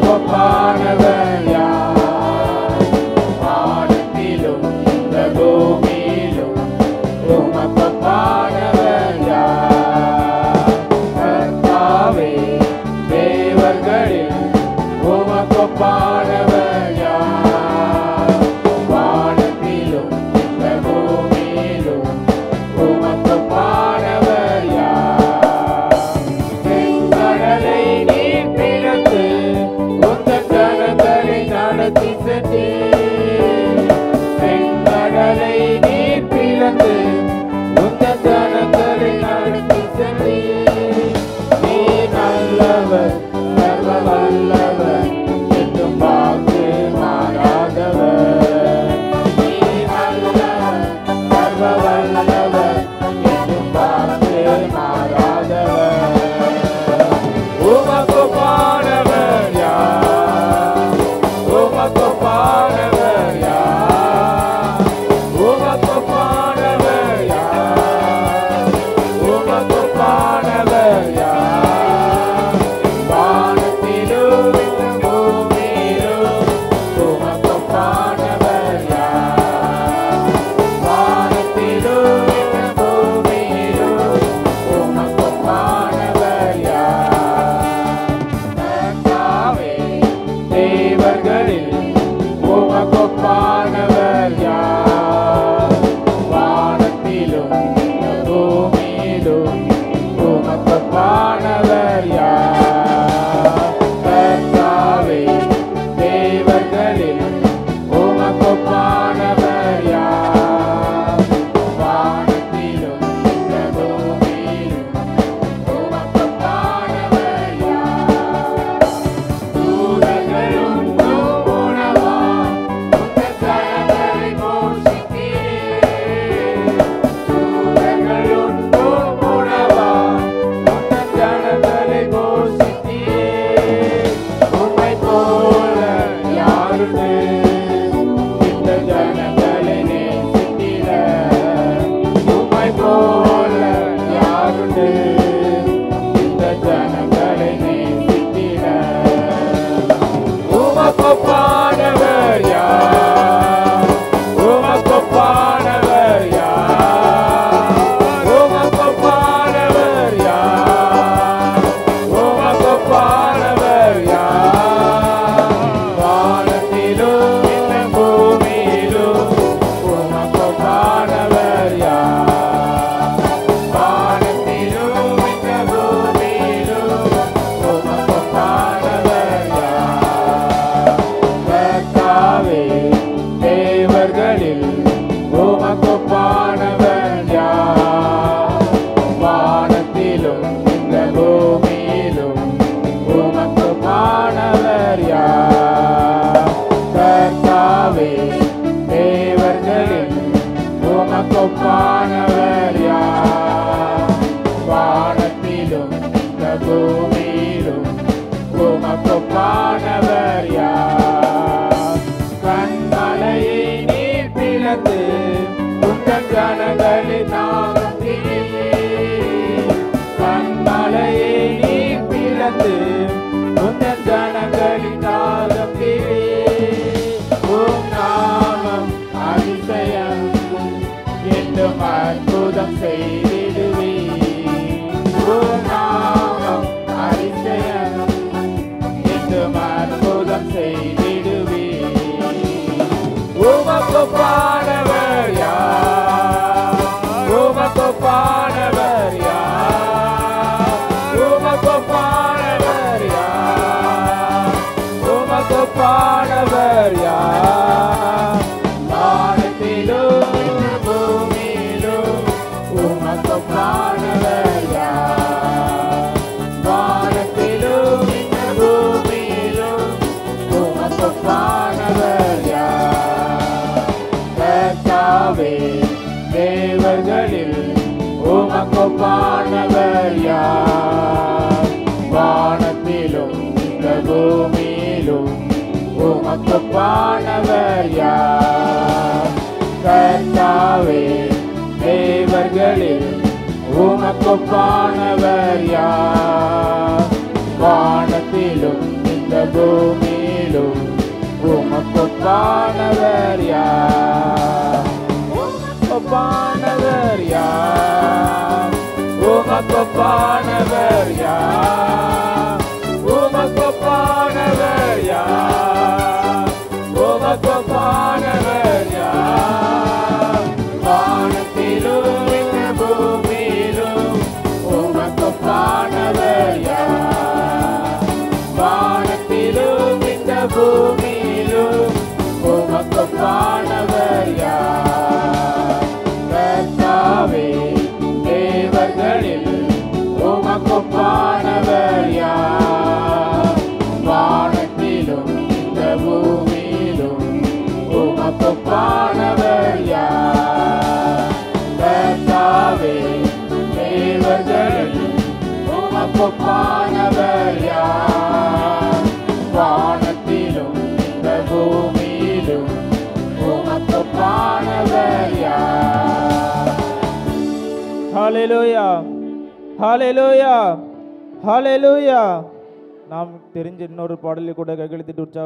உமக்கொப்பானவர் யார்? வானத்திலும் இந்த பூமியிலும் உமக்கொப்பானவர் யார்? கர்த்தாவே, தேவர்களில் உமக்கொப்பானவர் யார்? வானத்திலும் இந்த பூமியிலும் உமக்கொப்பானவர் யார்? செங்கடலை நீர் பிளந்து உந்தன் கரங்களை நடத்தி சென்றீர். செங்கடலை நீர் பிளந்து உந்தன் கரங்களை நடத்தி சென்றீர். நீர் நல்லவர், சர்வ வல்லவர், என்றும் வாக்கு மாறாதவர். நீர் நல்லவர், சர்வ வல்லவர், என்றும் வாக்கு மாறாதவர். உமக்கொப்பானவர் யார்? உமக்கொப்பானவர் யார்? உமக்கொப்பானவர் யார்? உமக்கொப்பானவர் யார்? வானத்திலும் பூமியிலும் உமக்கொப்பானவர் யார்? வானத்திலும் பூமியிலும் உமக்கொப்பானவர் யார்? கர்த்தாவே, தேவர்களில் உமக்கொப்பானவர் யார்? வானத்திலும் பூமியிலும் உமக்கொப்பானவர் யார்? கர்த்தாவே, தேவர்களில் உமக்கொப்பானவர் யார்? வானத்திலும் பூமியிலும் உமக்கொப்பானவர் யார்? தூதர்களும் உணவாய் உந்தன் கரங்களை போஷித்தீர். தூதர்களும் உணவாய் உந்தன் கரங்களை போஷித்தீர். உம்மை போல யாருண்டு இந்த ஜனங்களை நேசித்திட? உம்மை போல யாருண்டு இந்த ஜனங்களை நேசித்திட? உமக்கொப்பானவர் யார்? உமக்கொப்பானவர் யார்? உமக்கொப்பானவர் யார்? உமக்கொப்பானவர் யார்? வானத்திலும் இந்த பூமியிலும் உமக்கொப்பானவர் யார்? வானத்திலும் இந்த பூமியிலும் உமக்கொப்பானவர் யார்? கர்த்தாவே, தேவர்களில் உமக்கொப்பானவர் யார்? வானத்திலும் இந்த பூமியிலும் உமக்கொப்பானவர் யார்? கர்த்தாவே, தேவர்களில் உமக்கொப்பானவர் யார்? வானத்திலும் இந்த பூமியிலும் உமக்கொப்பானவர் யார்? கண்மலையை நீர் பிளந்து உந்தன் கரங்களை நாமத்தினீர். கண்மலையை நீர் பிளந்து உந்தன் கரங்களை நாமத்தினீர். உம் நாமம் அதிசயம், என்றும் அற்புதம் செய்திடுவீர். உம் நாமம் அதிசயம், என்றும் அற்புதம் செய்திடுவீர். உமக்கொப்பானவர் யார்? உமக்கொப்பானவர் யார்? உமக்கொப்பானவர் யார்? உமக்கொப்பானவர் யார்? வானத்திலும் பூமியிலும் உமக்கொப்பானவர் யார்? வானத்திலும் பூமியிலும் உமக்கொப்பானவர் யார்? கர்த்தாவே, தேவர்களில் உமக்கொப்பானவர் யார்? வானத்திலும் இந்த பூமியிலும் உமக்கொப்பானவர் யார்? கர்த்தாவே, தேவர்களில் உமக்கொப்பானவர் யார்? வானத்திலும் இந்த பூமியிலும் உமக்கொப்பானவர் யார்? உமக்கொப்பானவர் யார்? உமக்கொப்பானவர் யார்? உமக்கொப்பானவர் யார்? உமக்கொப்பானவர் யார்? வானத்திலும் இந்த பூமியிலும் உமக்கொப்பானவர் யார்? வானத்திலும் இந்த பூமியிலும் உமக்கொப்பானவர் யார்? கர்த்தாவே, தேவர்களில் உமக்கொப்பானவர் யார்? வானத்திலும் இந்த பூமியிலும் உமக்கொப்பானவர் யார்? கர்த்தாவே, தேவர்களில் உமக்கொப்பானவர் யார்? வானத்திலும் இந்த பூமியிலும் உமக்கொப்பானவர் யார்? ஹல்லேலூயா, ஹல்லேலூயா, ஹல்லேலூயா. நாம் தெரிஞ்ச இன்னொரு பாடலை கூட கையெழுத்திட்டு உற்சாக